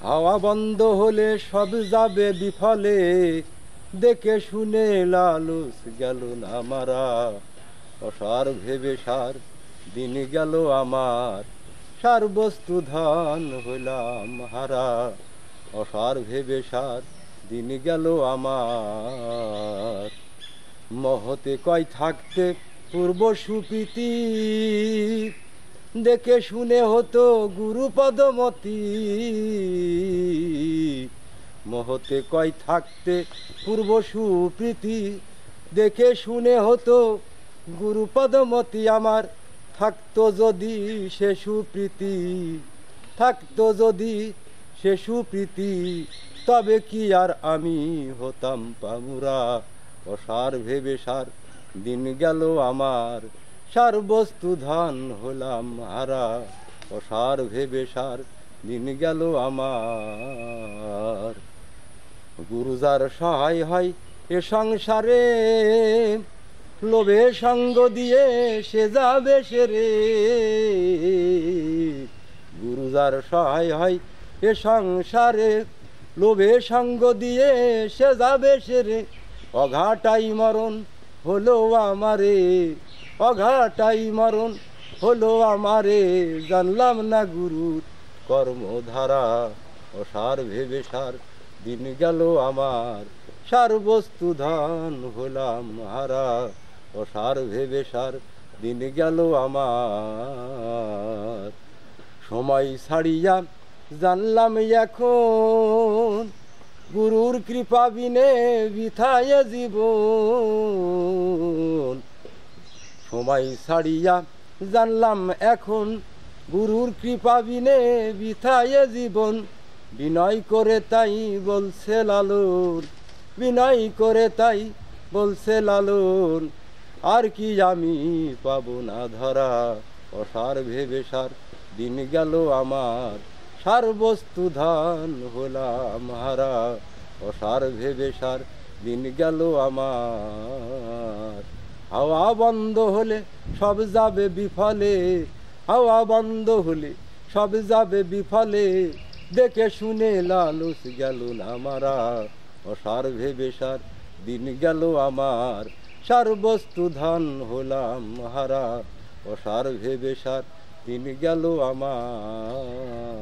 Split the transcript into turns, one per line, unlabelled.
হাওয়া বন্ধ হলে সব যাবে বিফলে, দেখে শুনে লালুস গেল না মারা। অসার ভেবে সার দিন গেল আমার, সার বস্তু ধন হইলাম হারা। অসার ভেবে সার দিন গেল আমার। মহতে কয় থাকতে পূর্ব সুপ্রীতি, দেখে শুনে হতো গুরুপদমতি। মহতে কয় থাকতে পূর্ব সুপ্রীতি, দেখে শুনে হতো গুরুপদমতি। আমার থাকতো যদি সে সুপ্রীতি, থাকতো যদি সে সুপ্রীতি, তবে কি আর আমি হতাম পামুরা। অসার ভেবে সার দিন গেল আমার, সার বস্তু ধন হলাম হারা। অসার ভেবে সার দিন গেল আমার। গুরু যার সহায় হয় এ সংসারে, লোভে সঙ্গ দিয়ে সে যাবে সেরে। গুরু যার সহায় হয় এ সংসারে, লোভে সঙ্গ দিয়ে সে যাবে সেরে। অঘাটাই মরণ হলো আমারে, অঘাটাই মরণ হলো আমারে। জানলাম না গুরুর কর্মধারা। অসার ভেবে সার দিন গেল আমার, সার বস্তু ধন হলাম হারা। অসার ভেবে সার দিন গেল আমার। সময় ছাড়িয়া জানলাম এখন, গুরুর কৃপা বিনে বৃথায় জীবন। সময় ছাড়িয়া জানলাম এখন, গুরুর কৃপা বিনে বৃথায় জীবন। বিনয় করে তাই বলছে লালন, বিনয় করে তাই বলছে লালন, আর কি আমি পাবো না ধরা। অসার ভেবে সার দিন গেল আমার, সার বস্তু ধন হলাম হারা। অসার ভেবে সার দিন গেল আমার। হাওয়া বন্ধ হলে সব যাবে বিফলে, হাওয়া বন্ধ হলে সব যাবে বিফলে, দেখে শুনে লালুস গেল না মারা। অসার ভেবে সার দিন গেল আমার, সার বস্তু ধন হলাম হারা। অসার ভেবে সার দিন গেল আমার।